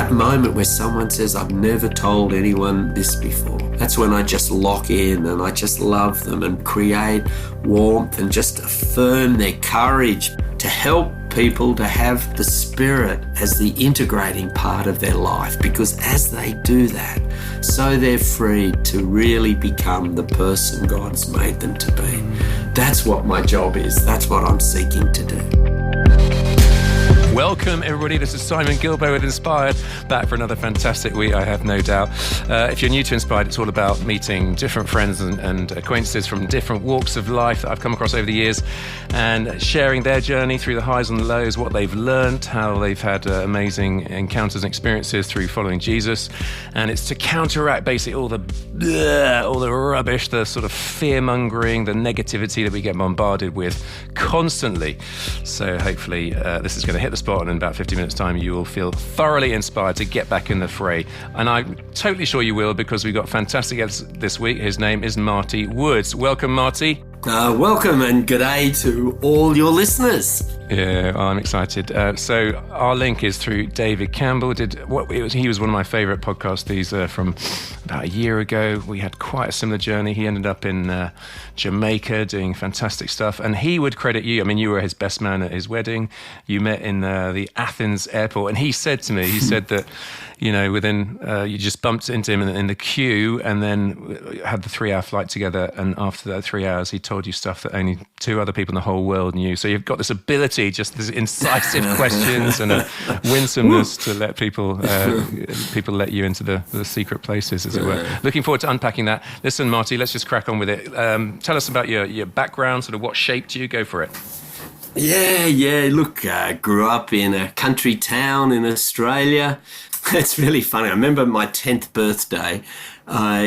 that moment where someone says, I've never told anyone this before. That's when I just lock in and I just love them and create warmth and just affirm their courage to help people to have the Spirit as the integrating part of their life, because as they do that, so they're free to really become the person God's made them to be. That's what my job is. That's what I'm seeking to do. Welcome, everybody. This is Simon Gilbo with Inspired, back for another fantastic week, I have no doubt. If you're new to Inspired, it's all about meeting different friends and acquaintances from different walks of life that I've come across over the years and sharing their journey through the highs and the lows, what they've learned, how they've had amazing encounters and experiences through following Jesus. And it's to counteract basically all the rubbish, the sort of fear-mongering, the negativity that we get bombarded with constantly. So hopefully this is going to hit the spot, and in about 50 minutes time you will feel thoroughly inspired to get back in the fray, and I'm totally sure you will, because we've got fantastic guests this week. His name is Marty Woods. Welcome, Marty. Welcome and g'day to all your listeners. Yeah, I'm excited. So our link is through David Campbell. He was one of my favourite podcasts from about a year ago. We had quite a similar journey. He ended up in Jamaica doing fantastic stuff, and he would credit you. I mean, you were his best man at his wedding. You met in the Athens airport, and he said to me, that within you just bumped into him in the queue, and then had the 3-hour flight together. And after that 3 hours, he told you stuff that only 2 other people in the whole world knew. So you've got this ability, just this incisive questions and a winsomeness to let people let you into the secret places, as it were. Looking forward to unpacking that. Listen, Marty, let's just crack on with it. Tell us about your background, sort of what shaped you. Go for it. Yeah. Look, I grew up in a country town in Australia. It's really funny. I remember my 10th birthday. I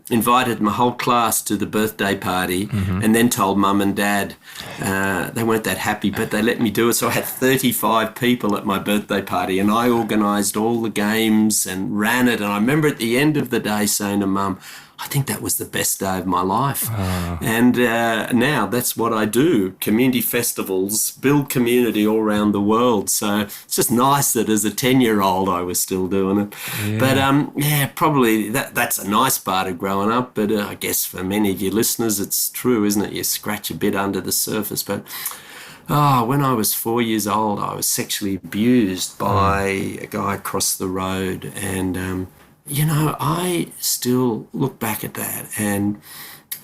invited my whole class to the birthday party, and then told Mum and Dad. They weren't that happy, but they let me do it. So I had 35 people at my birthday party, and I organised all the games and ran it. And I remember at the end of the day saying to Mum, I think that was the best day of my life. And now that's what I do. Community festivals, build community all around the world. So it's just nice that as a 10-year-old I was still doing it. Yeah. But probably that's a nice part of growing up. But I guess for many of your listeners, it's true, isn't it? You scratch a bit under the surface. But when I was 4 years old, I was sexually abused by a guy across the road. And I still look back at that, and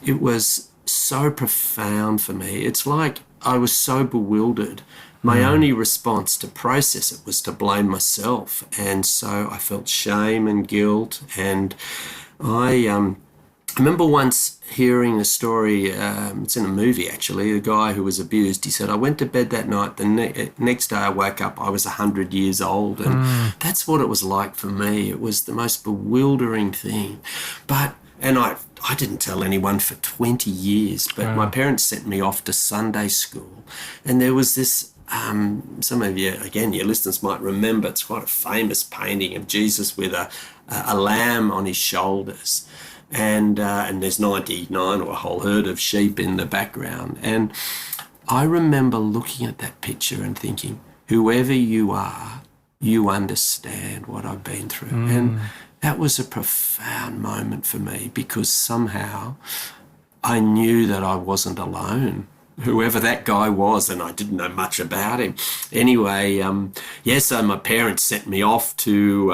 it was so profound for me. It's like I was so bewildered. My only response to process it was to blame myself. And so I felt shame and guilt. And I remember once hearing a story, it's in a movie actually, the guy who was abused, he said, I went to bed that night, the next day I woke up, I was 100 years old. And that's what it was like for me. It was the most bewildering thing. And I didn't tell anyone for 20 years, but my parents sent me off to Sunday school. And there was this, some of you, again, your listeners might remember, it's quite a famous painting of Jesus with a lamb on his shoulders. And there's 99 or a whole herd of sheep in the background. And I remember looking at that picture and thinking, whoever you are, you understand what I've been through. And that was a profound moment for me, because somehow I knew that I wasn't alone. Whoever that guy was, and I didn't know much about him. Anyway, so my parents sent me off to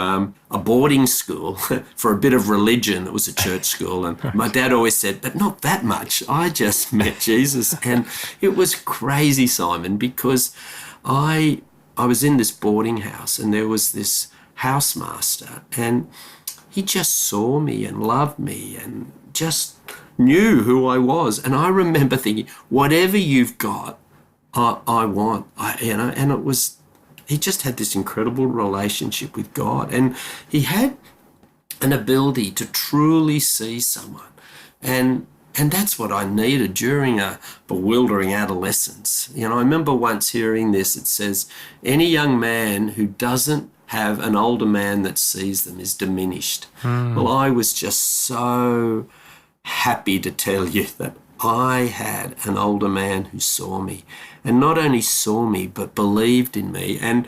a boarding school for a bit of religion. It was a church school, and my dad always said, but not that much. I just met Jesus. And it was crazy, Simon, because I was in this boarding house, and there was this housemaster, and he just saw me and loved me and just knew who I was. And I remember thinking, whatever you've got, I want. And it was, he just had this incredible relationship with God, and he had an ability to truly see someone. And that's what I needed during a bewildering adolescence. I remember once hearing this. It says, any young man who doesn't have an older man that sees them is diminished. Well, I was just so happy to tell you that I had an older man who saw me, and not only saw me, but believed in me. And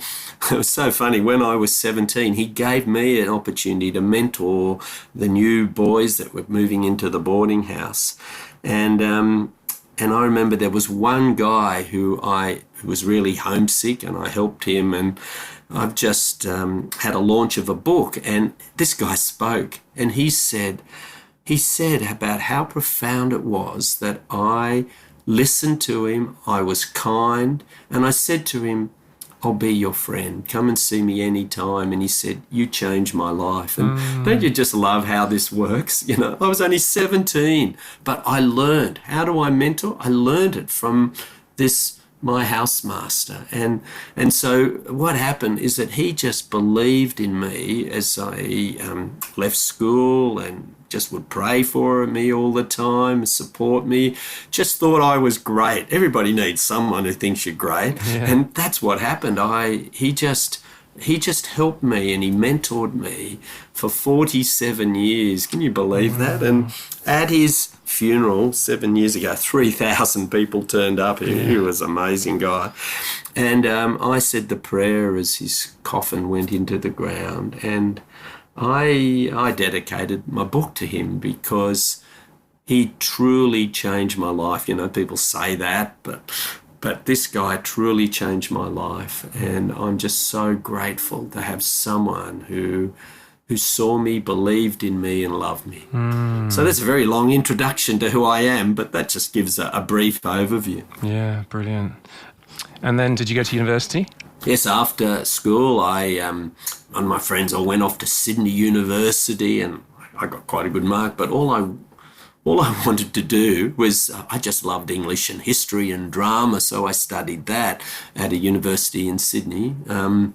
it was so funny, when I was 17, he gave me an opportunity to mentor the new boys that were moving into the boarding house. And I remember there was one guy who was really homesick, and I helped him, and I've just had a launch of a book, and this guy spoke, and he said about how profound it was that I listened to him, I was kind, and I said to him, I'll be your friend. Come and see me anytime. And he said, you changed my life. And don't you just love how this works? You know, I was only 17, but I learned. How do I mentor? I learned it from my housemaster. And so what happened is that he just believed in me as I left school, and just would pray for me all the time, support me, just thought I was great. Everybody needs someone who thinks you're great. Yeah. And that's what happened. He just helped me, and he mentored me for 47 years. Can you believe that? And at his funeral 7 years ago, 3,000 people turned up. He was an amazing guy. And I said the prayer as his coffin went into the ground, and I dedicated my book to him because he truly changed my life. You know, people say that, but this guy truly changed my life, and I'm just so grateful to have someone who saw me, believed in me, and loved me. So that's a very long introduction to who I am, but that just gives a brief overview. Yeah, brilliant. And then did you go to university? Yes, after school, and my friends all went off to Sydney University, and I got quite a good mark, but all I wanted to do was, I just loved English and history and drama, so I studied that at a university in Sydney, and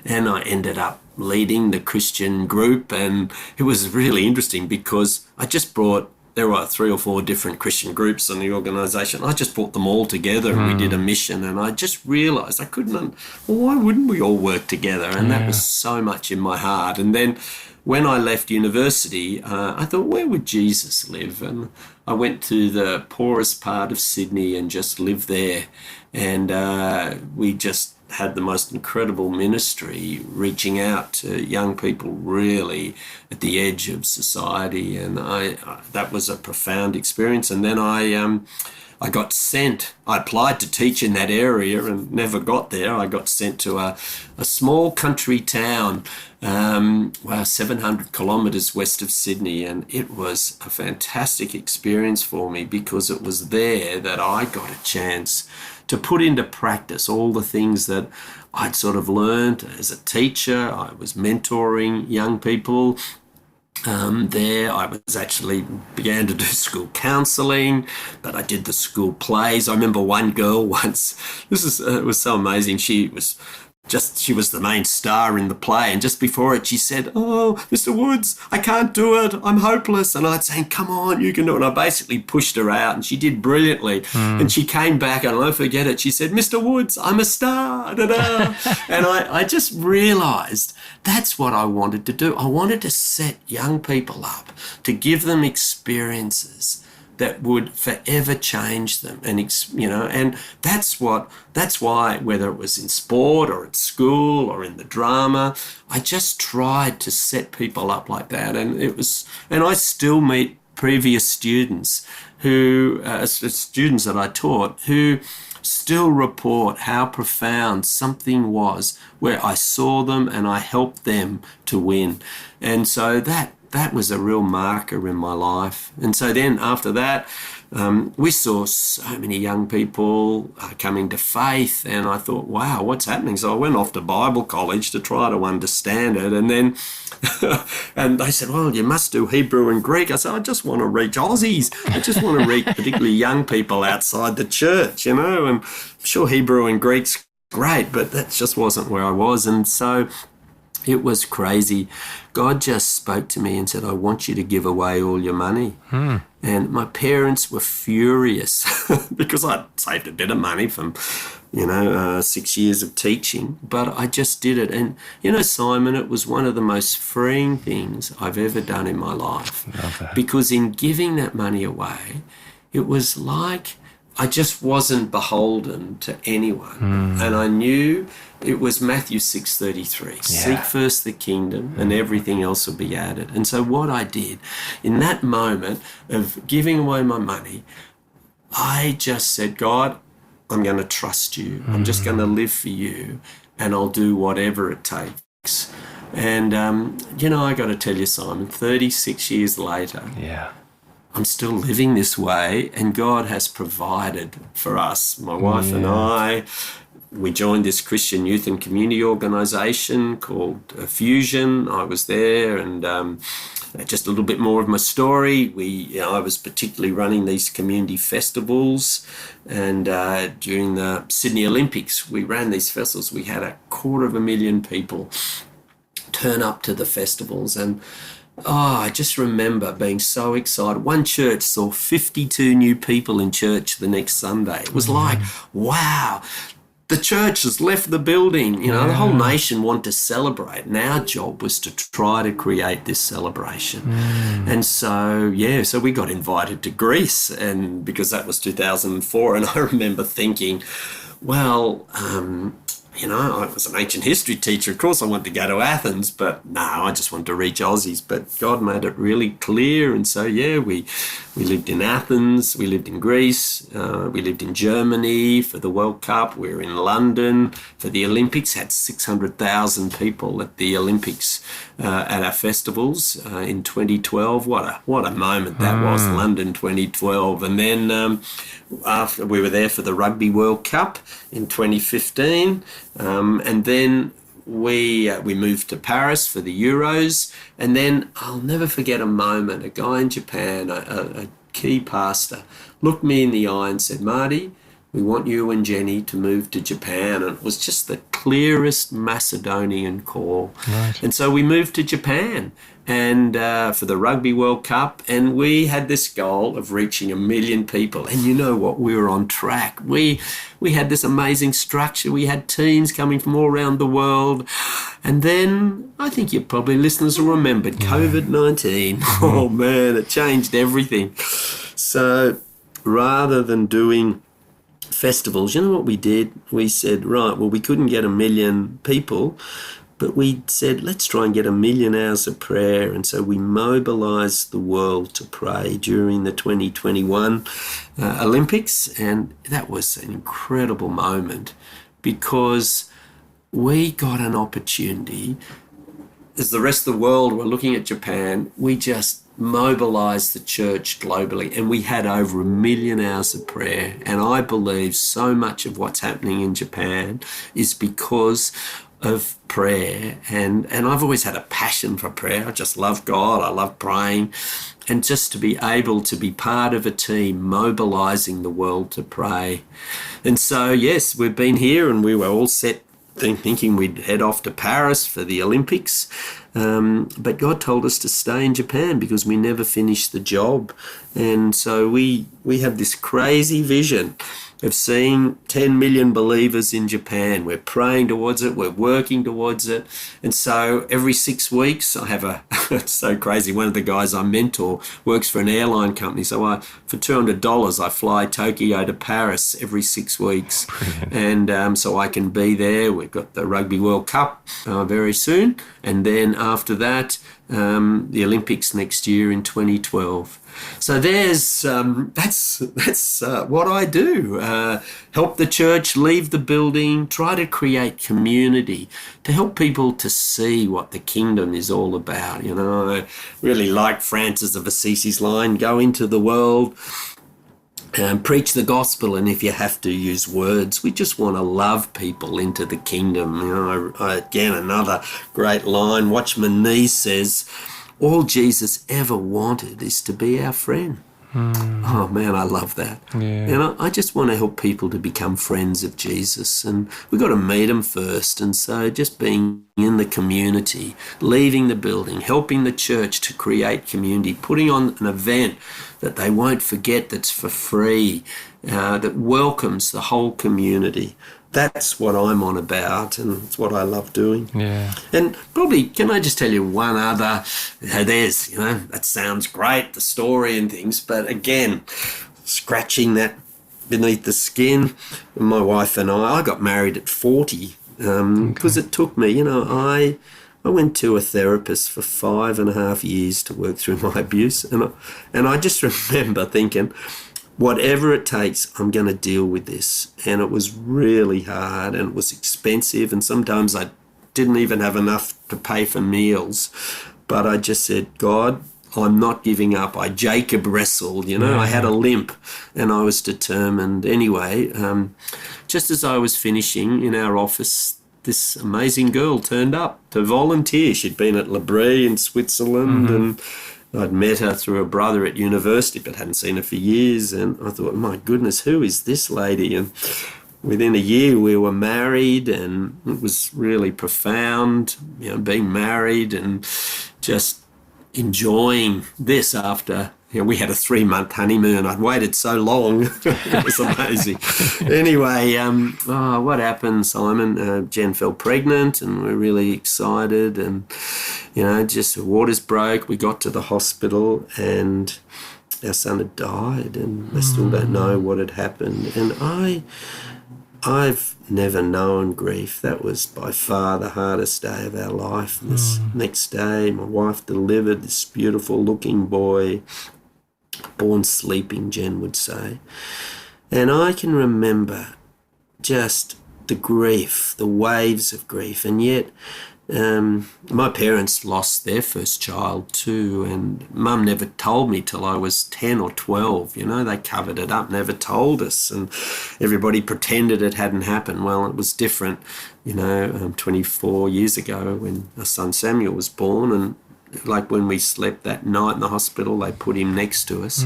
I ended up leading the Christian group, and it was really interesting because there were 3 or 4 different Christian groups in the organisation. I just brought them all together, and we did a mission, and I just realised why wouldn't we all work together? And that was so much in my heart. And then when I left university, I thought, where would Jesus live? And I went to the poorest part of Sydney and just lived there. And we just had the most incredible ministry, reaching out to young people really at the edge of society. And that was a profound experience. And then I got sent. I applied to teach in that area and never got there. I got sent to a small country town, 700 kilometres west of Sydney, and it was a fantastic experience for me because it was there that I got a chance to put into practice all the things that I'd sort of learned as a teacher. I was mentoring young people. There I began to do school counselling, but I did the school plays. I remember one girl once, it was so amazing, she was the main star in the play, and just before it she said, oh, Mr. Woods, I can't do it, I'm hopeless. And I'd say, come on, you can do it. And I basically pushed her out, and she did brilliantly. And she came back, and I'll never forget it, she said, Mr. Woods, I'm a star, da-da. And I just realised that's what I wanted to do. I wanted to set young people up, to give them experiences that would forever change them. And that's why, whether it was in sport or at school or in the drama, I just tried to set people up like that. And I still meet previous students students that I taught, who still report how profound something was where I saw them and I helped them to win. And so that was a real marker in my life. And so then after that, we saw so many young people coming to faith, and I thought, wow, what's happening? So I went off to Bible college to try to understand it. And then and they said, well, you must do Hebrew and Greek. I said, I just want to reach Aussies. I just want to reach particularly young people outside the church, and I'm sure Hebrew and Greek's great, but that just wasn't where I was. And so it was crazy. God just spoke to me and said, I want you to give away all your money. And my parents were furious because I'd saved a bit of money from, 6 years of teaching, but I just did it. And, Simon, it was one of the most freeing things I've ever done in my life. Because in giving that money away, it was like I just wasn't beholden to anyone. And I knew it was Matthew 6:33. Seek first the kingdom and everything else will be added. And so what I did in that moment of giving away my money, I just said, God, I'm going to trust you. I'm just going to live for you, and I'll do whatever it takes. And, I got to tell you, Simon, 36 years later, I'm still living this way, and God has provided for us. My wife and I, we joined this Christian youth and community organisation called Fusion. I was there, and just a little bit more of my story. I was particularly running these community festivals, and during the Sydney Olympics, we ran these festivals. We had 250,000 people turn up to the festivals, and I just remember being so excited. One church saw 52 new people in church the next Sunday. It was like, wow, the church has left the building. The whole nation wanted to celebrate. And our job was to try to create this celebration. And so we got invited to Greece, and because that was 2004. And I remember thinking, well, I was an ancient history teacher. Of course, I wanted to go to Athens, but no, I just wanted to reach Aussies. But God made it really clear. And so, we lived in Athens, we lived in Greece, we lived in Germany for the World Cup. We were in London for the Olympics, had 600,000 people at the Olympics at our festivals in 2012. What a moment that was, London 2012. And then after we were there for the Rugby World Cup in 2015, and then we moved to Paris for the Euros. And then I'll never forget a moment. A guy in Japan, a key pastor, looked me in the eye and said, Marty, we want you and Jenny to move to Japan. And it was just the clearest Macedonian call. Right. And so we moved to Japan and for the Rugby World Cup, and we had this goal of reaching 1 million people. And you know what? We were on track. We had this amazing structure. We had teams coming from all around the world. And then I think you probably, listeners, will remember COVID-19. Oh, man, it changed everything. So rather than doing festivals, you know what we did? We said, right, well, we couldn't get 1 million people, but we said, let's try and get 1 million hours of prayer. And so we mobilised the world to pray during the 2021 Olympics. And that was an incredible moment because we got an opportunity. As the rest of the world were looking at Japan, we just mobilised the church globally, and we had over 1 million hours of prayer. And I believe so much of what's happening in Japan is because of prayer, and I've always had a passion for prayer. I just love God. I love praying, and just to be able to be part of a team mobilising the world to pray. And so yes, we've been here, and we were all set thinking we'd head off to Paris for the Olympics, but God told us to stay in Japan because we never finished the job. And so we have this crazy vision of seeing 10 million believers in Japan. We're praying towards it. We're working towards it. And so every 6 weeks, I have it's so crazy. One of the guys I mentor works for an airline company. So for $200, I fly Tokyo to Paris every 6 weeks. And so I can be there. We've got the Rugby World Cup very soon. And then after that, the Olympics next year in 2012. So there's that's what I do. Help the church leave the building, try to create community, to help people to see what the kingdom is all about. I really like Francis of Assisi's line, go into the world and preach the gospel, and if you have to use words, we just want to love people into the kingdom. Again, another great line, Watchman Nee says, all Jesus ever wanted is to be our friend. Oh, man, I love that. Yeah. I just want to help people to become friends of Jesus, and we've got to meet them first. And so just being in the community, leaving the building, helping the church to create community, putting on an event that they won't forget, that's for free, that welcomes the whole community. That's what I'm on about, and it's what I love doing. Yeah. And probably, can I just tell you one other, that sounds great, the story and things, but again, scratching that beneath the skin. And my wife and I got married at 40 because it took me, I went to a therapist for 5.5 years to work through my abuse. And I just remember thinking, whatever it takes, I'm going to deal with this. And it was really hard and it was expensive. And sometimes I didn't even have enough to pay for meals. But I just said, God, I'm not giving up. I Jacob wrestled, I had a limp and I was determined. Anyway, just as I was finishing in our office, this amazing girl turned up to volunteer. She'd been at Libri in Switzerland and I'd met her through a brother at university but hadn't seen her for years. And I thought, my goodness, who is this lady? And within a year we were married and it was really profound, being married and just enjoying this after we had a 3-month honeymoon. I'd waited so long. It was amazing. Anyway, what happened, Simon? Jen fell pregnant and we're really excited and, just the waters broke. We got to the hospital and our son had died and they still don't know what had happened. And I've never known grief. That was by far the hardest day of our life. And this next day, my wife delivered this beautiful looking boy, born sleeping, Jen would say. And I can remember just the grief, the waves of grief. And yet my parents lost their first child too, and Mum never told me till I was 10 or 12. They covered it up, never told us, and everybody pretended it hadn't happened. Well, it was different, 24 years ago when our son Samuel was born, and like when we slept that night in the hospital, they put him next to us.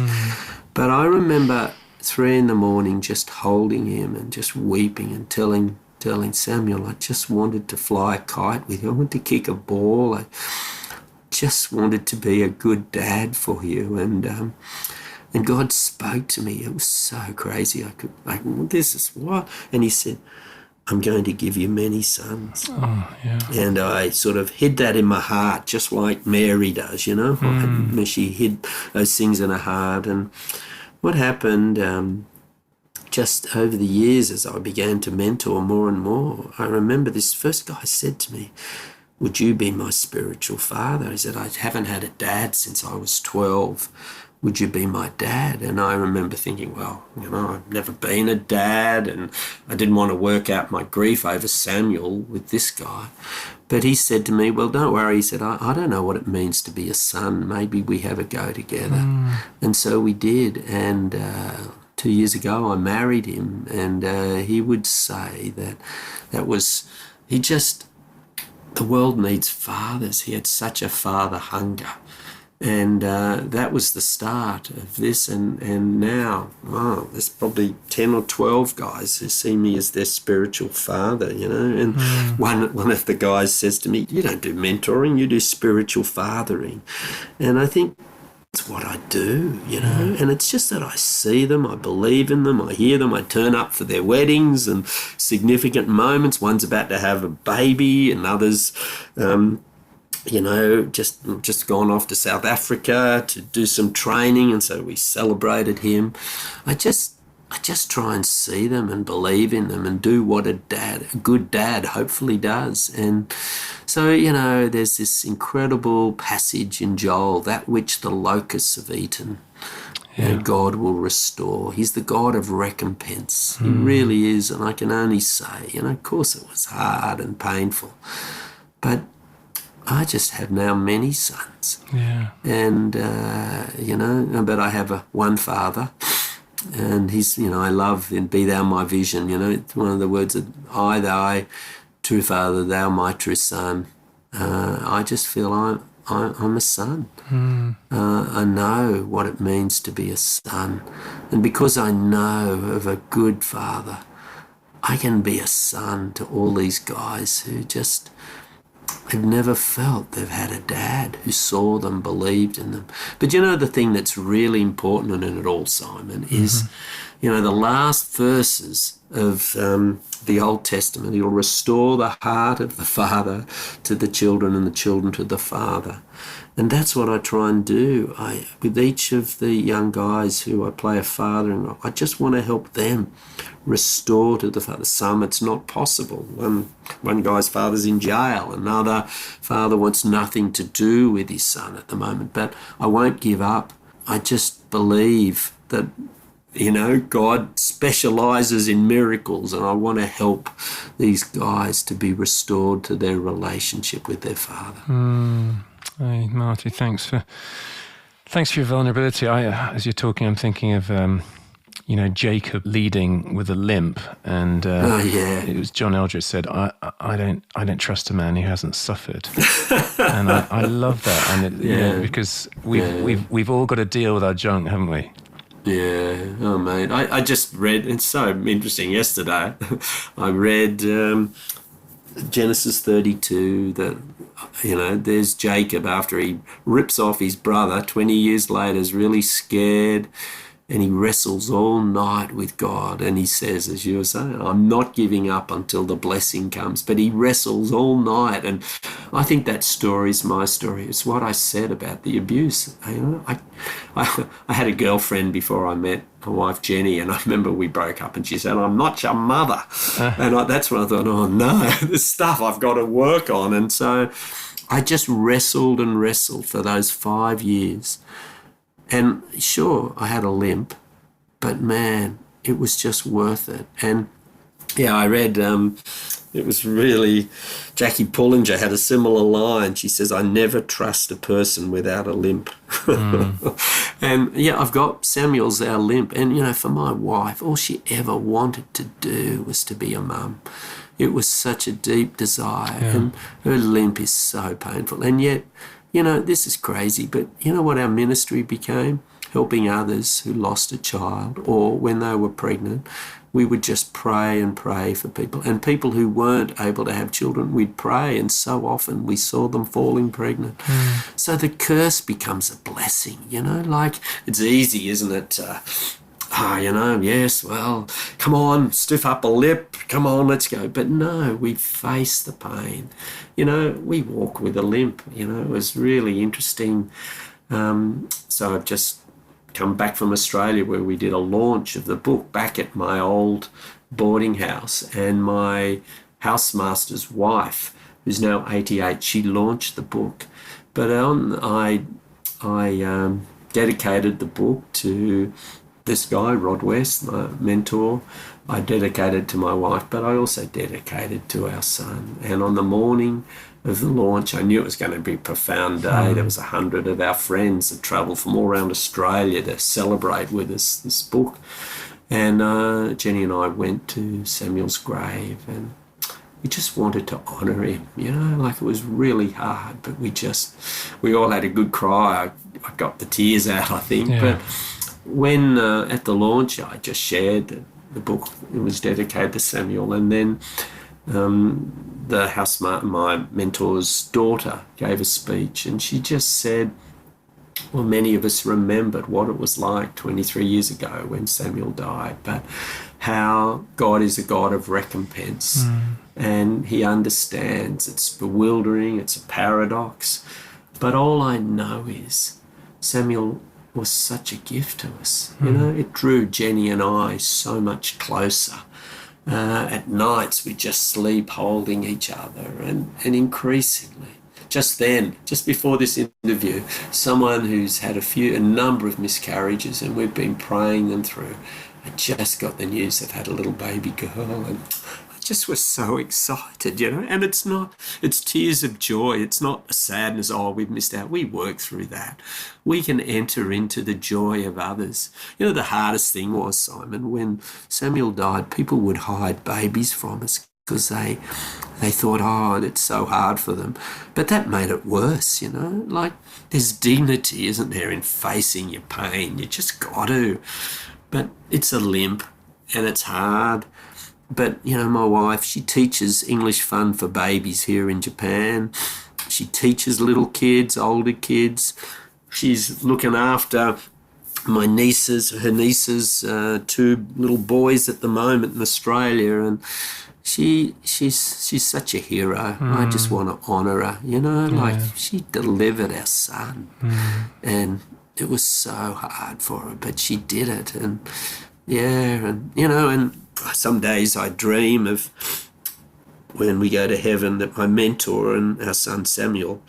But I remember 3 a.m. just holding him and just weeping and telling Samuel, I just wanted to fly a kite with you. I wanted to kick a ball. I just wanted to be a good dad for you. And God spoke to me. It was so crazy. This is what? And he said, I'm going to give you many sons. Oh, yeah. And I sort of hid that in my heart, just like Mary does, She hid those things in her heart. And what happened, just over the years as I began to mentor more and more, I remember this first guy said to me, would you be my spiritual father? He said, I haven't had a dad since I was 12. Would you be my dad? And I remember thinking, well, I've never been a dad and I didn't want to work out my grief over Samuel with this guy. But he said to me, well, don't worry. He said, I don't know what it means to be a son. Maybe we have a go together. And so we did. And 2 years ago, I married him, and he would say that was, the world needs fathers. He had such a father hunger. And that was the start of this. And now, there's probably 10 or 12 guys who see me as their spiritual father, And one of the guys says to me, you don't do mentoring, you do spiritual fathering. And I think it's what I do, and it's just that I see them, I believe in them, I hear them, I turn up for their weddings and significant moments. One's about to have a baby and others, just gone off to South Africa to do some training, and so we celebrated him. I just try and see them and believe in them and do what a good dad hopefully does. And so, there's this incredible passage in Joel, that which the locusts have eaten, God will restore. He's the God of recompense. He really is. And I can only say, of course it was hard and painful, but I just have now many sons. Yeah. And, but I have one father. And he's, I love and be thou my vision, it's one of the words that I, thy true father, thou my true son. I just feel I'm a son. I know what it means to be a son. And because I know of a good father, I can be a son to all these guys who just have never felt they've had a dad who saw them, believed in them. But the thing that's really important in it all, Simon, is, the last verses of the Old Testament. He'll restore the heart of the father to the children and the children to the father. And that's what I try and do. With each of the young guys who I play a father, and I just want to help them restore to the father. Some it's not possible. One guy's father's in jail. Another father wants nothing to do with his son at the moment. But I won't give up. I just believe that God specialises in miracles, and I want to help these guys to be restored to their relationship with their father. Hey, Marty, thanks for your vulnerability. As you're talking, I'm thinking of Jacob leading with a limp, and it was John Eldridge said, "I don't trust a man who hasn't suffered," and I love that, and because we've all got to deal with our junk, haven't we? Yeah, oh mate, I just read, it's so interesting, yesterday I read Genesis 32, that, there's Jacob after he rips off his brother, 20 years later, is really scared, and he wrestles all night with God, and he says, as you were saying, I'm not giving up until the blessing comes, but he wrestles all night. And I think that story's my story. It's what I said about the abuse. I had a girlfriend before I met my wife Jenny, and I remember we broke up and she said, I'm not your mother. And that's when I thought, oh no, this stuff I've got to work on. And so I just wrestled and wrestled for those 5 years. And sure, I had a limp, but man, it was just worth it. And yeah, I read, it was really, Jackie Pullinger had a similar line. She says, I never trust a person without a limp. And yeah, I've got Samuel's our limp. And, for my wife, all she ever wanted to do was to be a mum. It was such a deep desire, and her limp is so painful. And yet, this is crazy, but you know what our ministry became? Helping others who lost a child, or when they were pregnant, we would just pray and pray for people. And people who weren't able to have children, we'd pray, and so often we saw them falling pregnant. So the curse becomes a blessing, like it's easy, isn't it? Yes, well, come on, stiff up a lip, come on, let's go. But no, we face the pain. We walk with a limp. It was really interesting. So I've just come back from Australia, where we did a launch of the book back at my old boarding house, and my housemaster's wife, who's now 88, she launched the book. But I dedicated the book to this guy, Rod West, my mentor. I dedicated to my wife, but I also dedicated to our son. And on the morning of the launch, I knew it was going to be a profound day. There was 100 of our friends that travelled from all around Australia to celebrate with us this book. And Jenny and I went to Samuel's grave, and we just wanted to honour him, like it was really hard, but we all had a good cry. I got the tears out, I think. Yeah. But when at the launch, I just shared that the book, it was dedicated to Samuel, and then my mentor's daughter gave a speech, and she just said, well, many of us remembered what it was like 23 years ago when Samuel died, but how God is a God of recompense, and he understands. It's bewildering, it's a paradox, but all I know is Samuel was such a gift to us. It drew Jenny and I so much closer. At nights we just sleep holding each other, and increasingly, just before this interview, someone who's had a number of miscarriages, and we've been praying them through, I just got the news they've had a little baby girl, and I just was so excited, and it's tears of joy. It's not a sadness, oh, we've missed out. We work through that. We can enter into the joy of others. The hardest thing was, Simon, when Samuel died, people would hide babies from us because they thought, oh, it's so hard for them. But that made it worse, like there's dignity, isn't there, in facing your pain. You just got to. But it's a limp, and it's hard. But, my wife, she teaches English fun for babies here in Japan. She teaches little kids, older kids. She's looking after my her nieces, two little boys at the moment in Australia, and she's such a hero. I just want to honour her, like she delivered our son, and it was so hard for her, but she did it, and and some days I dream of when we go to heaven that my mentor and our son Samuel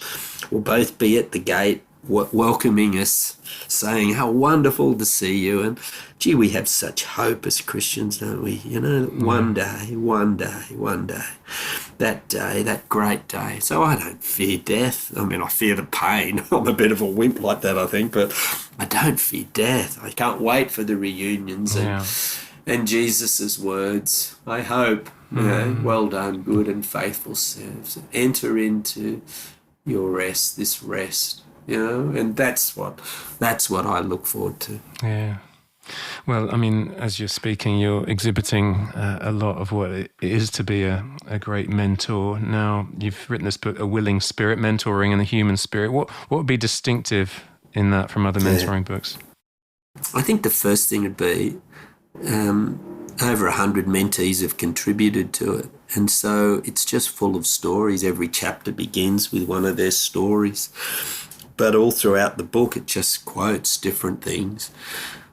will both be at the gate welcoming us, saying how wonderful to see you. And gee, we have such hope as Christians, don't we? One day, that great day. So I don't fear death. I mean, I fear the pain. I'm a bit of a wimp like that, I think, but I don't fear death. I can't wait for the reunions and Jesus's words. I hope, well done, good and faithful servants. Enter into your rest, this rest. And that's what I look forward to. Yeah. Well, I mean, as you're speaking, you're exhibiting a lot of what it is to be a great mentor. Now, you've written this book, A Willing Spirit, Mentoring in the Human Spirit. What would be distinctive in that from other mentoring books? I think the first thing would be over 100 mentees have contributed to it. And so it's just full of stories. Every chapter begins with one of their stories. But all throughout the book, it just quotes different things.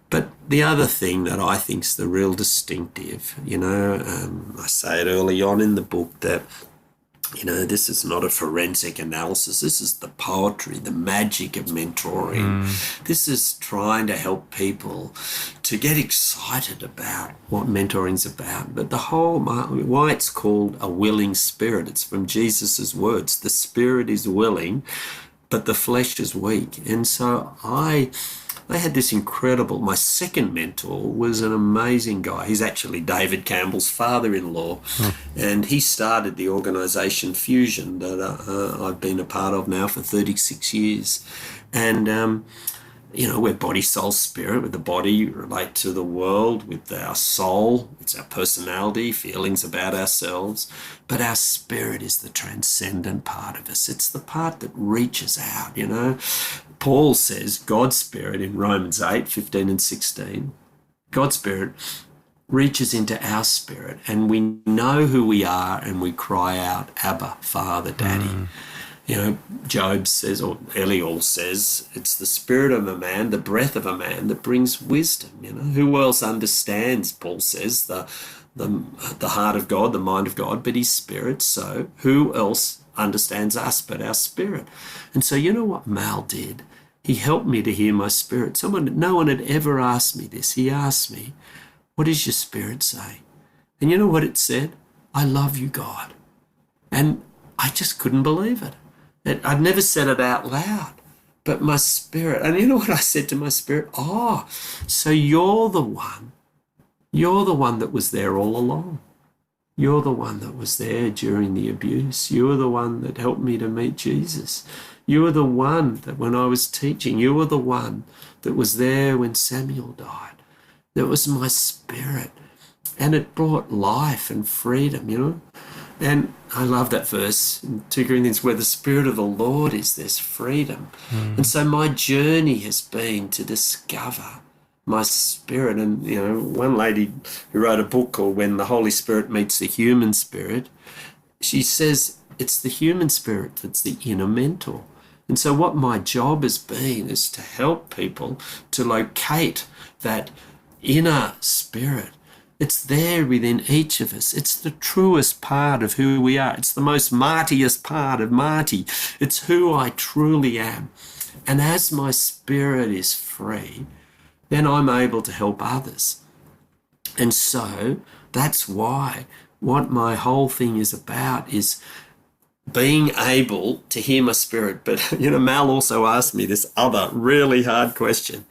But the other thing that I think is the real distinctive, I say it early on in the book that, this is not a forensic analysis. This is the poetry, the magic of mentoring. This is trying to help people to get excited about what mentoring's about. But why it's called A Willing Spirit, it's from Jesus's words. The spirit is willing, but the flesh is weak. And so I had this incredible, my second mentor was an amazing guy. He's actually David Campbell's father-in-law. And he started the organisation Fusion that I've been a part of now for 36 years. And, we're body, soul, spirit. With the body relate to the world, with our soul, it's our personality, feelings about ourselves. But our spirit is the transcendent part of us. It's the part that reaches out, Paul says God's Spirit in Romans 8, 15 and 16, God's Spirit reaches into our spirit and we know who we are and we cry out, Abba, Father, Daddy. Job says, or Eliel says, it's the spirit of a man, the breath of a man that brings wisdom. Who else understands, Paul says, the heart of God, the mind of God, but his spirit. So who else understands us but our spirit? And so you know what Mal did? He helped me to hear my spirit. No one had ever asked me this. He asked me, what does your spirit say? And you know what it said? I love you, God. And I just couldn't believe it. I'd never said it out loud, but my spirit, and you know what I said to my spirit? So you're the one that was there all along. You're the one that was there during the abuse. You were the one that helped me to meet Jesus. You were the one that when I was teaching, you were the one that was there when Samuel died. That was my spirit. And it brought life and freedom, And I love that verse in 2 Corinthians, where the Spirit of the Lord is, there's freedom. And so my journey has been to discover my spirit. And, one lady who wrote a book called When the Holy Spirit Meets the Human Spirit, she says it's the human spirit that's the inner mentor. And so what my job has been is to help people to locate that inner spirit. It's there within each of us. It's the truest part of who we are. It's the most Martiest part of Marty. It's who I truly am. And as my spirit is free, then I'm able to help others. And so that's why what my whole thing is about is being able to hear my spirit. But, Mal also asked me this other really hard question.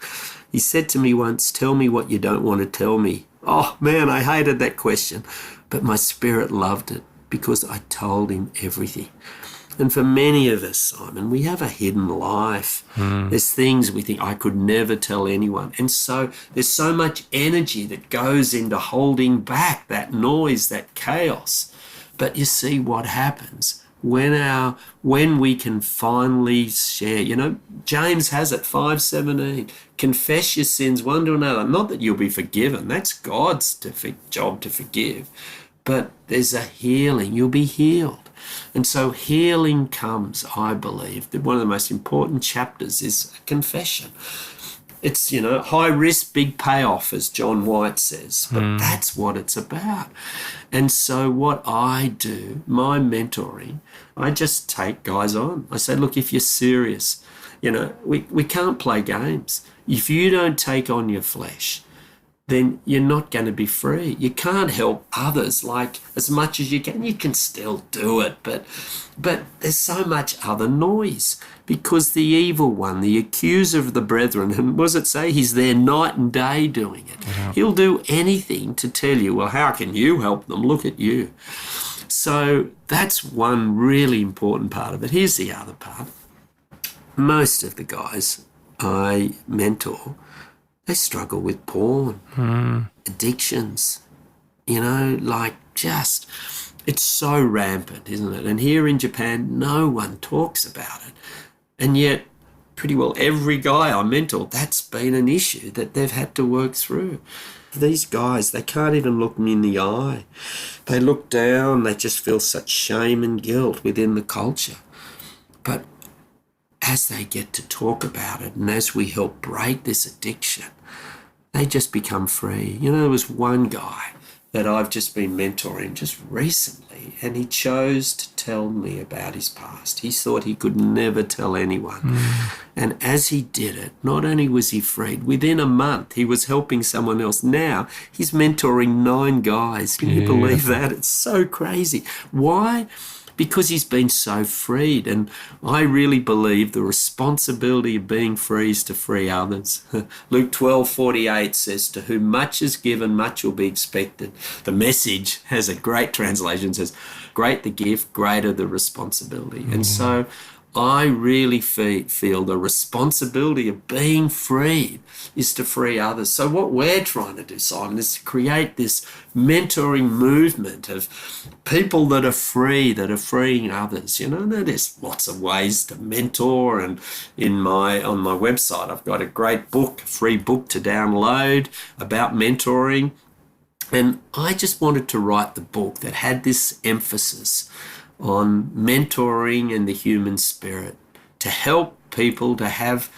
He said to me once, tell me what you don't want to tell me. Oh, man, I hated that question. But my spirit loved it because I told him everything. And for many of us, Simon, we have a hidden life. There's things we think I could never tell anyone. And so there's so much energy that goes into holding back that noise, that chaos. But you see what happens when we can finally share. You know, James has it, 5:17. Confess your sins one to another. Not that you'll be forgiven. That's God's job to forgive. But there's a healing. You'll be healed. And so healing comes, I believe, that one of the most important chapters is a confession. It's, you know, high risk, big payoff, as John White says. But that's what it's about. And so what I do, my mentoring, I just take guys on. I say, look, if you're serious, you know, we can't play games. If you don't take on your flesh, then you're not going to be free. You can't help others like as much as you can. You can still do it, but there's so much other noise because the evil one, the accuser of the brethren, and what does it say? He's there night and day doing it. Yeah. He'll do anything to tell you, well, how can you help them? Look at you. So that's one really important part of it. Here's the other part. Most of the guys I mentor, they struggle with porn, addictions, you know, like just, it's so rampant, isn't it? And here in Japan, no one talks about it. And yet, pretty well every guy I mentor, that's been an issue that they've had to work through. These guys, they can't even look me in the eye. They look down, they just feel such shame and guilt within the culture. But as they get to talk about it and as we help break this addiction, they just become free. You know, there was one guy that I've just been mentoring just recently, and he chose to tell me about his past. He thought he could never tell anyone. And as he did it, not only was he freed, within a month he was helping someone else. Now he's mentoring 9 guys. Can you believe that? It's so crazy. Why? Because he's been so freed. And I really believe the responsibility of being free is to free others. Luke 12:48 says, to whom much is given, much will be expected. The Message has a great translation, says, great the gift, greater the responsibility. And so I really feel the responsibility of being freed is to free others. So what we're trying to do, Simon, is to create this mentoring movement of people that are free, that are freeing others. You know, there's lots of ways to mentor, and on my website I've got a great book, a free book to download about mentoring. And I just wanted to write the book that had this emphasis on mentoring and the human spirit, to help people to have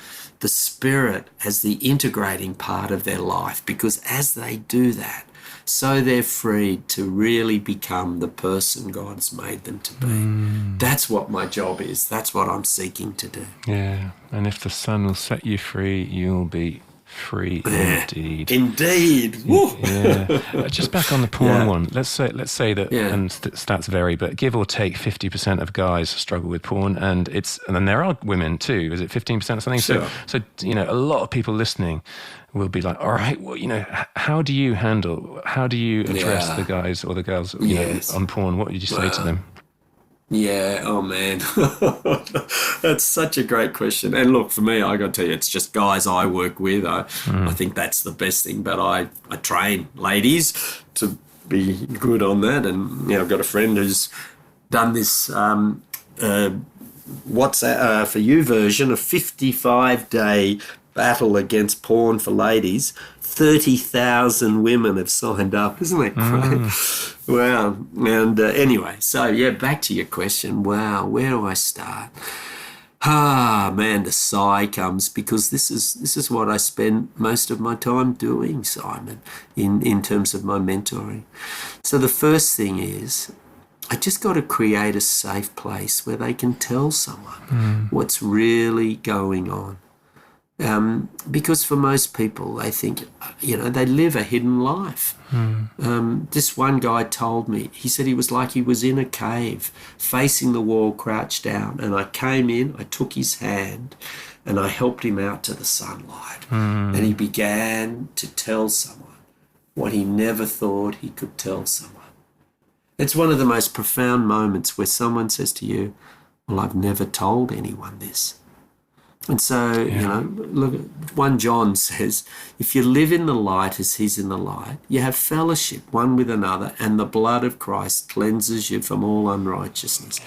the spirit as the integrating part of their life, because as they do that, so they're freed to really become the person God's made them to be. That's what my job is. That's what I'm seeking to do. Yeah, and if the Son will set you free, you'll be free indeed. Indeed. Woo. Yeah. Just back on the porn one. Let's say that, and stats vary, but give or take 50% of guys struggle with porn, and then there are women too. Is it 15% or something? Sure. So you know, a lot of people listening will be like, all right, well, you know, how do you address the guys or the girls, you know, on porn? What did you say to them? Yeah, oh man, that's such a great question. And look, for me, I got to tell you, it's just guys I work with. I think that's the best thing, but I train ladies to be good on that. And, you know, I've got a friend who's done this WhatsApp for You version, a 55-day battle against porn for ladies. 30,000 women have signed up. Isn't that great? Wow. And anyway, so yeah, back to your question. Wow, where do I start? Man, the sigh comes, because this is what I spend most of my time doing, Simon, in terms of my mentoring. So the first thing is, I just got to create a safe place where they can tell someone what's really going on. Because for most people, they think, you know, they live a hidden life. This one guy told me, he said he was like he was in a cave, facing the wall, crouched down. And I came in, I took his hand, and I helped him out to the sunlight. And he began to tell someone what he never thought he could tell someone. It's one of the most profound moments where someone says to you, well, I've never told anyone this. And so, look, 1 John says, if you live in the light as he's in the light, you have fellowship one with another, and the blood of Christ cleanses you from all unrighteousness.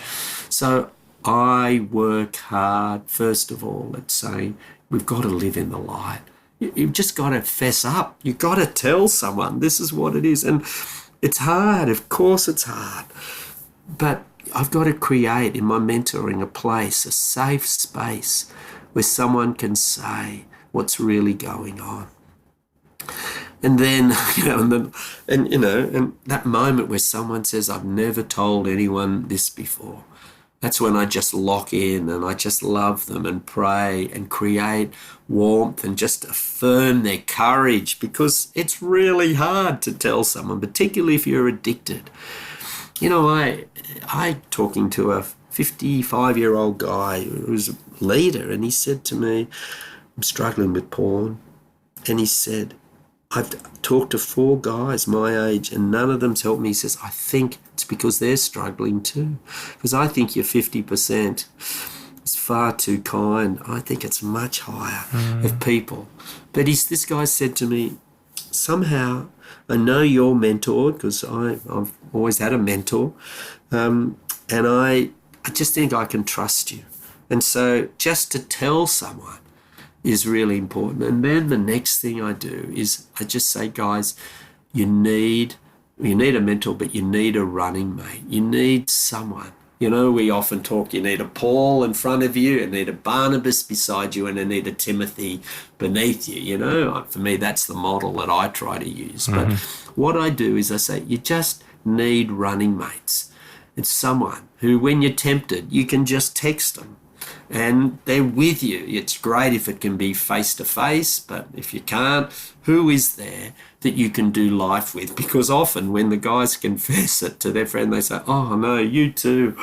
So I work hard, first of all, at saying we've got to live in the light. You've just got to fess up. You've got to tell someone this is what it is. And it's hard. Of course it's hard. But I've got to create in my mentoring a place, a safe space where someone can say what's really going on. And then, and that moment where someone says, I've never told anyone this before, that's when I just lock in and I just love them and pray and create warmth and just affirm their courage, because it's really hard to tell someone, particularly if you're addicted. I talking to a 55-year-old guy who's a leader, and he said to me, I'm struggling with porn. And he said, I've talked to 4 guys my age and none of them's helped me. He says, I think it's because they're struggling too. Because I think your 50% is far too kind. I think it's much higher of people. But this guy said to me, somehow I know you're mentored, because I've always had a mentor, and I just think I can trust you. And so just to tell someone is really important. And then the next thing I do is I just say, guys, you need a mentor, but you need a running mate. You need someone. We often talk, you need a Paul in front of you, you need a Barnabas beside you, and you need a Timothy beneath you. For me, that's the model that I try to use. But what I do is I say, you just need running mates. It's someone who, when you're tempted, you can just text them and they're with you. It's great if it can be face-to-face, but if you can't, who is there that you can do life with? Because often when the guys confess it to their friend, they say, oh, no, you too.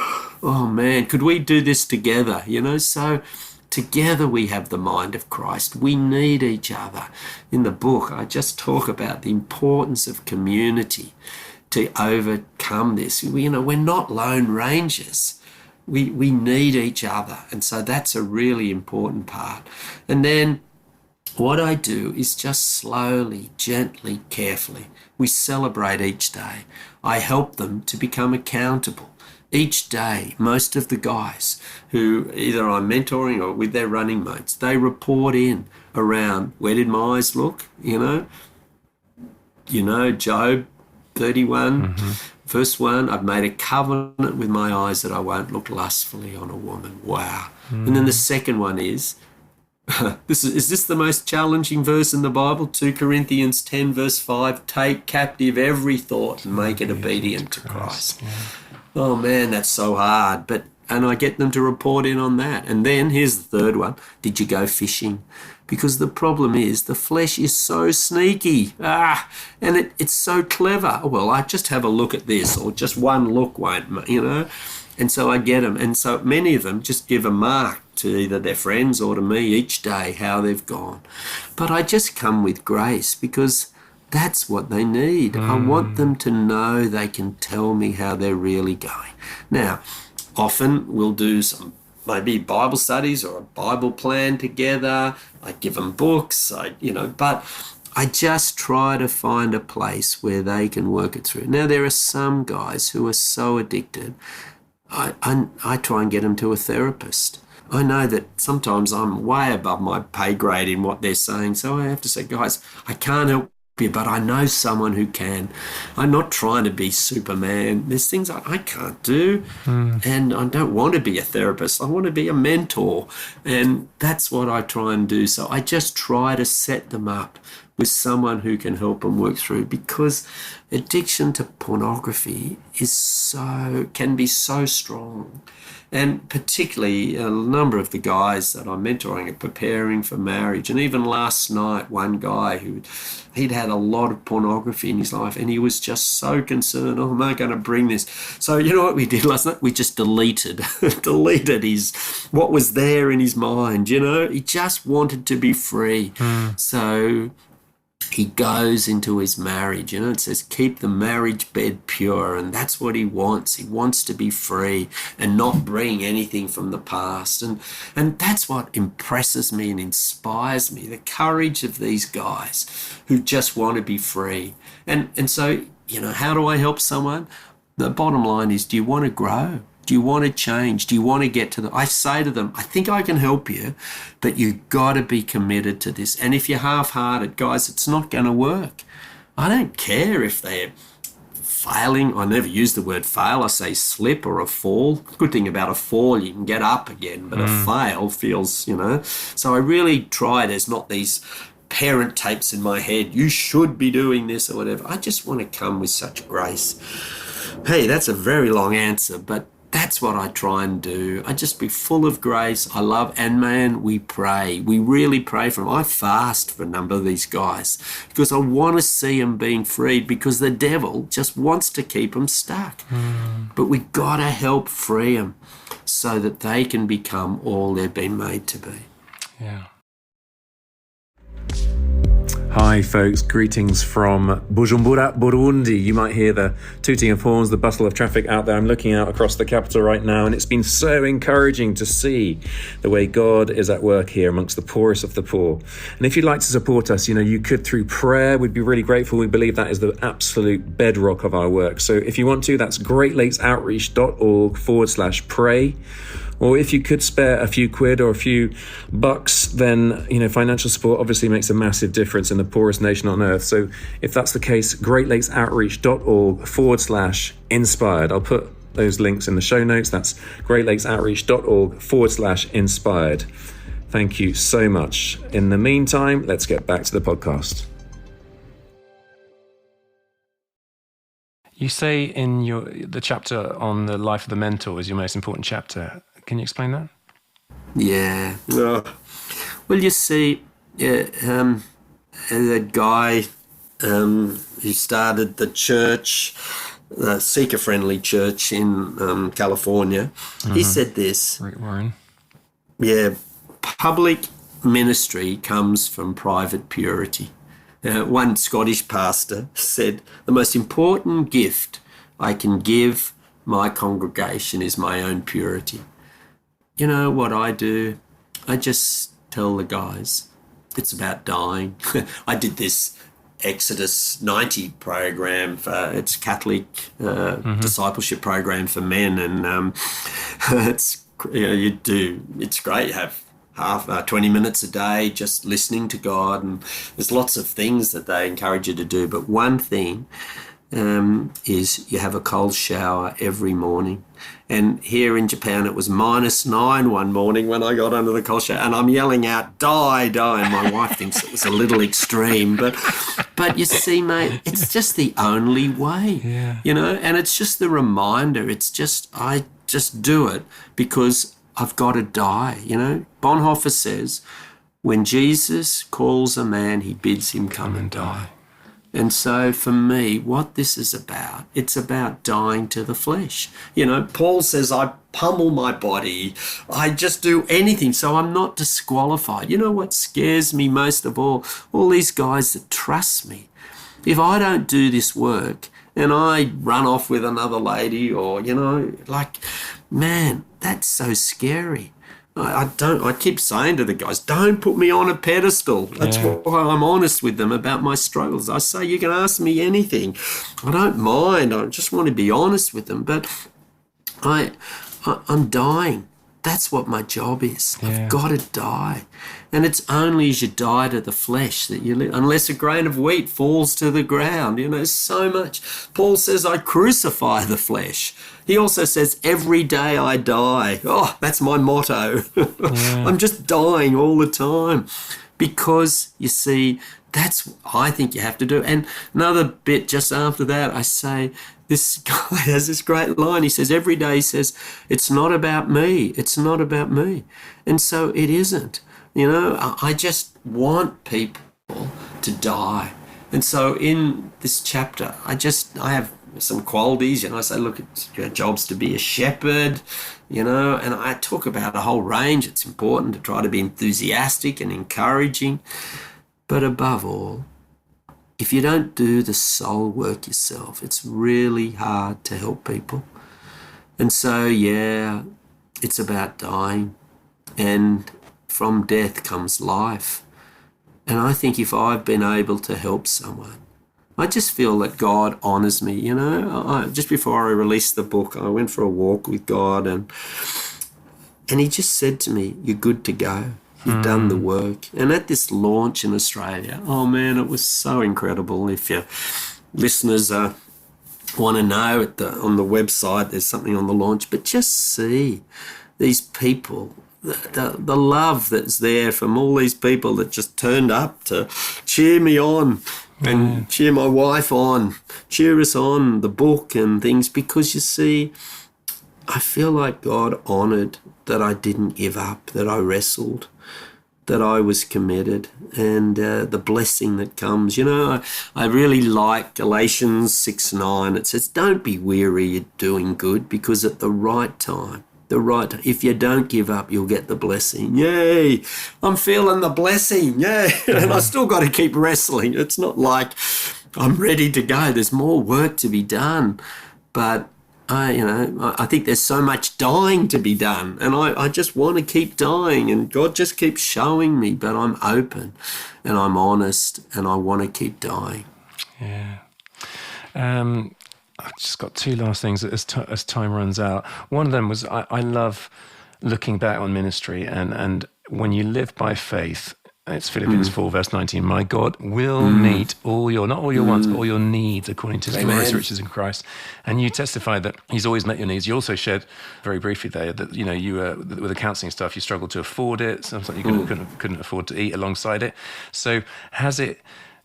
Oh, man, could we do this together? So together we have the mind of Christ. We need each other. In the book, I just talk about the importance of community to overcome this. We're not lone rangers. We need each other. And so that's a really important part. And then what I do is just slowly, gently, carefully, we celebrate each day. I help them to become accountable. Each day, most of the guys who either I'm mentoring or with their running mates, they report in around, where did my eyes look? Job 31, verse 1, I've made a covenant with my eyes that I won't look lustfully on a woman. Wow. And then the second one is, is this the most challenging verse in the Bible? 2 Corinthians 10 verse 5, take captive every thought and make it obedient to Christ. Yeah. Oh man, that's so hard. And I get them to report in on that. And then here's the third one. Did you go fishing? Because the problem is the flesh is so sneaky. And it's so clever. Well, I just have a look at this, or just one look won't, And so I get them. And so many of them just give a mark to either their friends or to me each day how they've gone. But I just come with grace, because that's what they need. I want them to know they can tell me how they're really going. Now, often we'll do some maybe Bible studies or a Bible plan together. I give them books, but I just try to find a place where they can work it through. Now, there are some guys who are so addicted, I try and get them to a therapist. I know that sometimes I'm way above my pay grade in what they're saying, so I have to say, guys, I can't help you, but I know someone who can. I'm not trying to be Superman. There's things I can't do, and I don't want to be a therapist. I want to be a mentor, and that's what I try and do. So I just try to set them up with someone who can help them work through, because addiction to pornography can be so strong. And particularly a number of the guys that I'm mentoring are preparing for marriage. And even last night, one guy he'd had a lot of pornography in his life, and he was just so concerned, oh, am I going to bring this? So you know what we did last night? We just deleted what was there in his mind, He just wanted to be free. So he goes into his marriage. You know, it says, keep the marriage bed pure. And that's what he wants. He wants to be free and not bring anything from the past. And that's what impresses me and inspires me, the courage of these guys who just want to be free. And so, you know, how do I help someone? The bottom line is, do you want to grow? Do you want to change? Do you want to get to I say to them, I think I can help you, but you've got to be committed to this. And if you're half-hearted, guys, it's not going to work. I don't care if they're failing. I never use the word fail. I say slip or a fall. Good thing about a fall, you can get up again, but a fail feels, you know. So I really try, there's not these parent tapes in my head, you should be doing this or whatever. I just want to come with such grace. Hey, that's a very long answer, but that's what I try and do. I just be full of grace. I love, and man, we pray. We really pray for them. I fast for a number of these guys because I want to see them being freed, because the devil just wants to keep them stuck. But we got to help free them so that they can become all they've been made to be. Yeah. Hi folks, greetings from Bujumbura, Burundi. You might hear the tooting of horns, the bustle of traffic out there. I'm looking out across the capital right now, and it's been so encouraging to see the way God is at work here amongst the poorest of the poor. And if you'd like to support us, you know, you could through prayer. We'd be really grateful. We believe that is the absolute bedrock of our work. So if you want to, that's greatlakesoutreach.org/pray. Or if you could spare a few quid or a few bucks, then, you know, financial support obviously makes a massive difference in the poorest nation on earth. So if that's the case, greatlakesoutreach.org/inspired. I'll put those links in the show notes. That's greatlakesoutreach.org/inspired. Thank you so much. In the meantime, let's get back to the podcast. You say in the chapter on the life of the mentor is your most important chapter. Can you explain that? Yeah. Well, you see, the guy who started the church, the seeker-friendly church in California, he said this. Rick Warren. Yeah, public ministry comes from private purity. One Scottish pastor said, the most important gift I can give my congregation is my own purity. You know what I do? I just tell the guys, it's about dying. I did this Exodus 90 program it's Catholic discipleship program for men, and it's, you know, it's great. You have 20 minutes a day just listening to God, and there's lots of things that they encourage you to do, but one thing is you have a cold shower every morning. And here in Japan it was -9 one morning when I got under the cold shower, and I'm yelling out, die, die, and my wife thinks it was a little extreme, but you see, mate, it's just the only way. You know, and it's just the reminder. It's just, I just do it because I've got to die. You know, Bonhoeffer says, when Jesus calls a man, he bids him come and die. And so for me, what this is about, it's about dying to the flesh. You know, Paul says, I pummel my body. I just do anything so I'm not disqualified. You know what scares me most of all these guys that trust me. If I don't do this work and I run off with another lady, or, you know, like, man, that's so scary. I keep saying to the guys, don't put me on a pedestal. That's why I'm honest with them about my struggles. I say, you can ask me anything. I don't mind. I just want to be honest with them. But I'm dying. That's what my job is. I've got to die. And it's only as you die to the flesh that you live, unless a grain of wheat falls to the ground. You know, so much. Paul says, I crucify the flesh. He also says, every day I die. Oh, that's my motto. I'm just dying all the time. Because, you see, that's what I think you have to do. And another bit just after that, I say, this guy has this great line. He says, every day, he says, it's not about me. It's not about me. And so it isn't. You know, I just want people to die. And so in this chapter, I have some qualities, and I say, look, it's your job's to be a shepherd, you know, and I talk about a whole range. It's important to try to be enthusiastic and encouraging. But above all, if you don't do the soul work yourself, it's really hard to help people. And so, yeah, it's about dying. And from death comes life. And I think if I've been able to help someone, I just feel that God honours me. Just before I released the book, I went for a walk with God, and he just said to me, "You're good to go. You've done the work." And at this launch in Australia, oh man, it was so incredible. If your listeners want to know, on the website there's something on the launch, but just see these people, the love that's there from all these people that just turned up to cheer me on and cheer my wife on, cheer us on, the book and things, because you see, I feel like God honoured that I didn't give up, that I wrestled, that I was committed, and the blessing that comes. I really like Galatians 6:9. It says, "Don't be weary of doing good, because at the right time, if you don't give up, you'll get the blessing." Yay! I'm feeling the blessing. Yay! And I still got to keep wrestling. It's not like I'm ready to go. There's more work to be done. But I think there's so much dying to be done, and I just want to keep dying, and God just keeps showing me, but I'm open and I'm honest, and I want to keep dying. Yeah. I've just got two last things as time runs out. One of them was I love looking back on ministry, and when you live by faith, it's Philippians 4 verse 19. My God will meet not all your wants, but all your needs according to his glorious riches in Christ. And you testified that he's always met your needs. You also shared very briefly there that you were with the counselling stuff, you struggled to afford it. Sometimes you couldn't afford to eat alongside it. So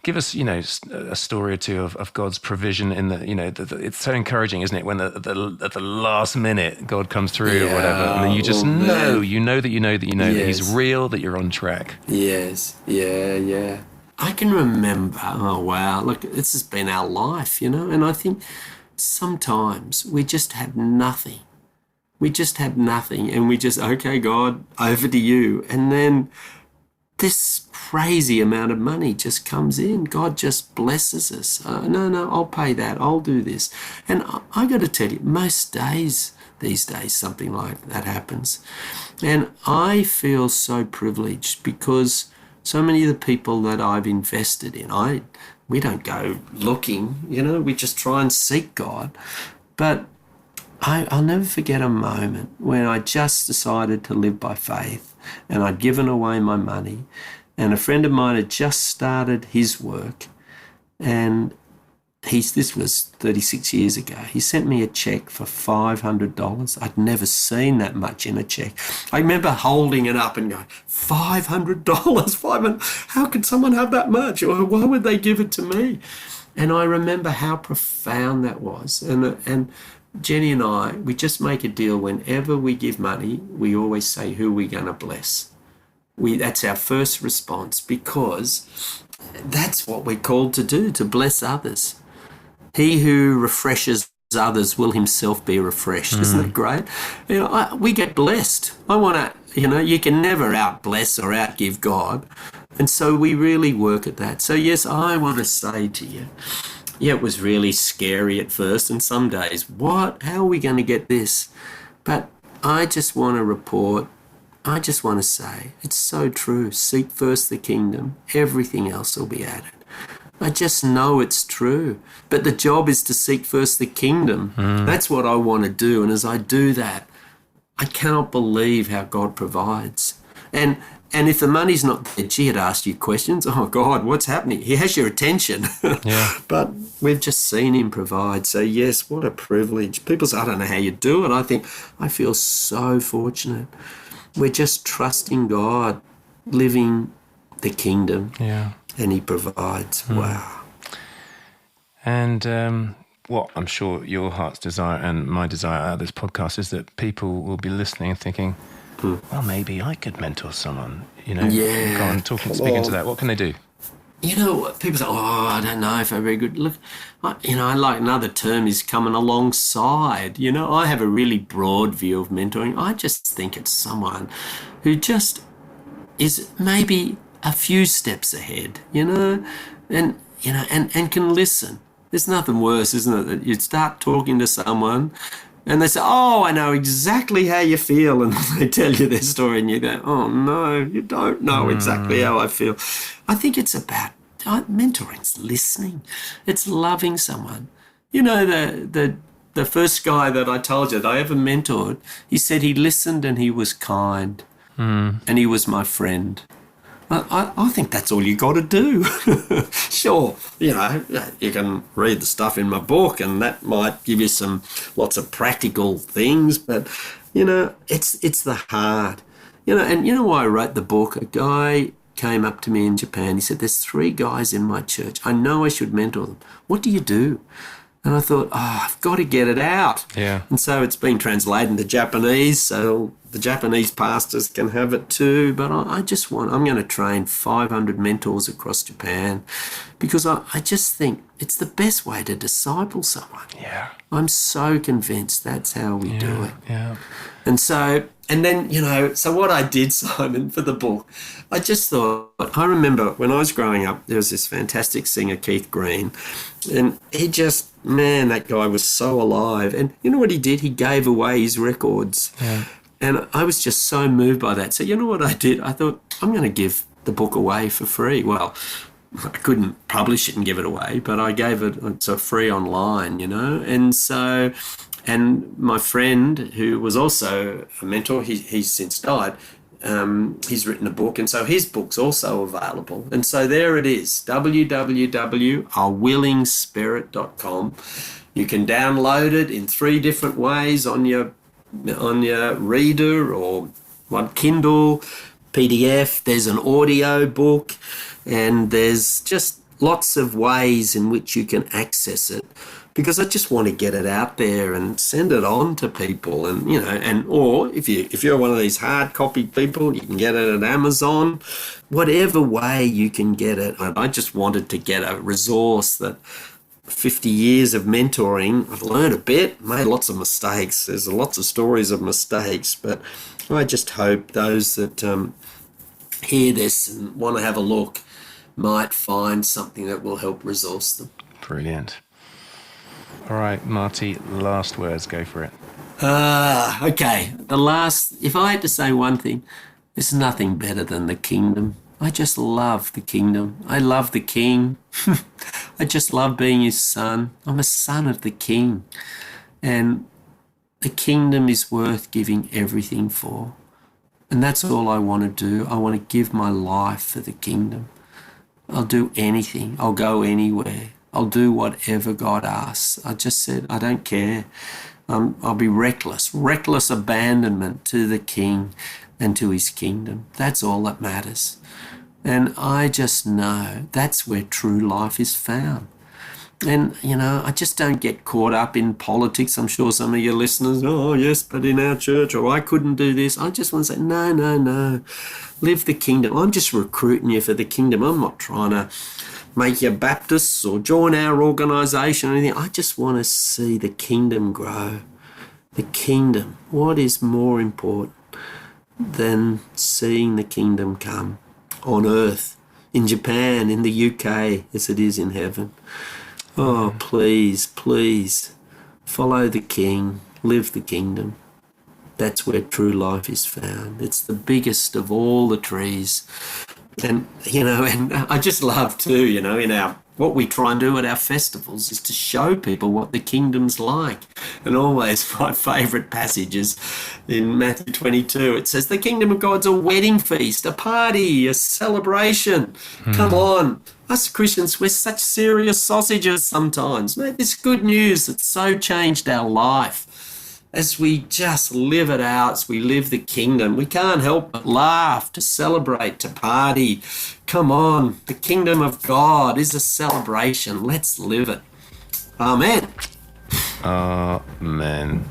give us, a story or two of God's provision in it's so encouraging, isn't it? When at the last minute God comes through or whatever, and then you just know that he's real, that you're on track. Yes, yeah. I can remember, oh wow, look, this has been our life, and I think sometimes we just have nothing. We just have nothing, and we just, okay, God, over to you. And then this crazy amount of money just comes in. God just blesses us. No, I'll pay that. I'll do this. And I got to tell you, most days, these days, something like that happens. And I feel so privileged because so many of the people that I've invested in, we don't go looking, we just try and seek God. But I'll never forget a moment when I just decided to live by faith, and I'd given away my money, and a friend of mine had just started his work, and this was 36 years ago. He sent me a check for $500. I'd never seen that much in a check. I remember holding it up and going, $500? How could someone have that much? Or why would they give it to me? And I remember how profound that was. And Jenny and I, we just make a deal. Whenever we give money, we always say who we're going to bless. That's our first response, because that's what we're called to do, to bless others. He who refreshes others will himself be refreshed. Isn't that great? We get blessed. I want to, you can never out-bless or out-give God. And so we really work at that. So yes, I want to say to you, yeah, it was really scary at first, and some days, how are we going to get this? But I just want to report, I just want to say, it's so true. Seek first the kingdom, everything else will be added. I just know it's true. But the job is to seek first the kingdom. That's what I want to do. And as I do that, I cannot believe how God provides. And if the money's not there, gee, it asks you questions. Oh, God, what's happening? He has your attention. Yeah. But we've just seen him provide. So, yes, what a privilege. People say, I don't know how you do it. I feel so fortunate. We're just trusting God, living the kingdom. Yeah. And he provides. Wow. And what I'm sure your heart's desire and my desire out of this podcast is that people will be listening and thinking, well, maybe I could mentor someone, Yeah. Go on, speak into that. What can they do? People say, I don't know if I'm very good. Look, I like another term is coming alongside. I have a really broad view of mentoring. I just think it's someone who just is maybe a few steps ahead, and and can listen. There's nothing worse, isn't it, that you start talking to someone and they say, oh, I know exactly how you feel. And they tell you their story and you go, oh, no, you don't know exactly how I feel. I think it's about mentoring's listening. It's loving someone. The first guy that I told you that I ever mentored, he said he listened and he was kind and he was my friend. I think that's all you got to do. Sure, you can read the stuff in my book and that might give you lots of practical things, but, it's the heart. And why I wrote the book? A guy came up to me in Japan. He said, there's 3 guys in my church. I know I should mentor them. What do you do? And I thought, I've got to get it out. Yeah. And so it's been translated into Japanese, so the Japanese pastors can have it too. But I'm going to train 500 mentors across Japan because I just think it's the best way to disciple someone. Yeah. I'm so convinced that's how we do it. Yeah. And then, so what I did, Simon, for the book, I just thought, I remember when I was growing up, there was this fantastic singer, Keith Green, and that guy was so alive. And you know what he did? He gave away his records. Yeah. And I was just so moved by that. So you know what I did? I thought, I'm going to give the book away for free. Well, I couldn't publish it and give it away, but I gave it so free online, And my friend, who was also a mentor, he's since died, he's written a book, and so his book's also available. And so there it is, www.awillingspirit.com. You can download it in 3 different ways on your reader or one Kindle, PDF. There's an audio book, and there's just lots of ways in which you can access it. Because I just want to get it out there and send it on to people, or if you're one of these hard copy people, you can get it at Amazon, whatever way you can get it. I just wanted to get a resource that 50 years of mentoring, I've learned a bit, made lots of mistakes. There's lots of stories of mistakes, but I just hope those that hear this and want to have a look might find something that will help resource them. Brilliant. All right, Marty, last words, go for it. Okay. If I had to say one thing, there's nothing better than the kingdom. I just love the kingdom. I love the king. I just love being his son. I'm a son of the king. And the kingdom is worth giving everything for. And that's all I want to do. I want to give my life for the kingdom. I'll do anything. I'll go anywhere. I'll do whatever God asks. I just said, I don't care. I'll be reckless abandonment to the King and to his kingdom. That's all that matters. And I just know that's where true life is found. And, I just don't get caught up in politics. I'm sure some of your listeners, oh, yes, but in our church, or I couldn't do this. I just want to say, no. Live the kingdom. I'm just recruiting you for the kingdom. I'm not trying to make you Baptists or join our organisation or anything. I just want to see the kingdom grow. The kingdom. What is more important than seeing the kingdom come on earth, in Japan, in the UK, as it is in heaven? Oh, please, follow the King, live the kingdom. That's where true life is found. It's the biggest of all the trees. And, and I just love too, what we try and do at our festivals is to show people what the kingdom's like. And always my favourite passage is in Matthew 22. It says, the kingdom of God's a wedding feast, a party, a celebration. Come on. Us Christians, we're such serious sausages sometimes. Mate, this good news that's so changed our life. As we just live it out, as we live the kingdom, we can't help but laugh, to celebrate, to party. Come on, the kingdom of God is a celebration. Let's live it. Amen. Amen.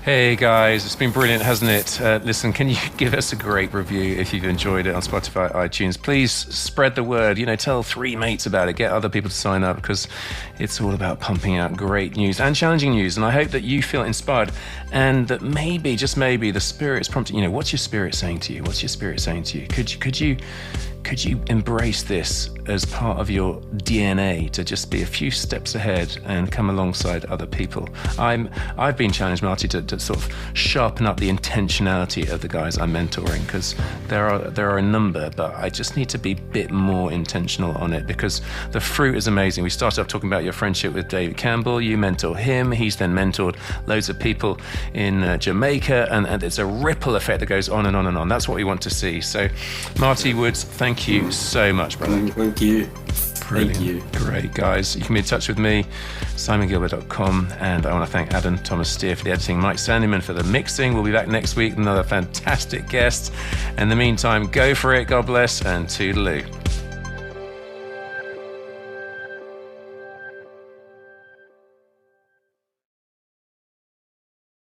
Hey guys, it's been brilliant, hasn't it? Listen, can you give us a great review if you've enjoyed it on Spotify, iTunes? Please spread the word, tell 3 mates about it, get other people to sign up, because it's all about pumping out great news and challenging news. And I hope that you feel inspired and that maybe, just maybe, the Spirit is prompting, what's your Spirit saying to you? What's your Spirit saying to you? Could you could you embrace this as part of your DNA to just be a few steps ahead and come alongside other people? I've been challenged, Marty, to sort of sharpen up the intentionality of the guys I'm mentoring, because there are a number, but I just need to be a bit more intentional on it, because the fruit is amazing. We started off talking about your friendship with David Campbell. You mentor him. He's then mentored loads of people in Jamaica, and it's a ripple effect that goes on and on and on. That's what we want to see. So, Marty Woods, thank you so much, brother. Thank you. Brilliant. Thank you. Great, guys. You can be in touch with me, simongilbert.com, and I want to thank Adam Thomas Steer for the editing, Mike Sandyman for the mixing. We'll be back next week with another fantastic guest. In the meantime, go for it, God bless, and toodaloo.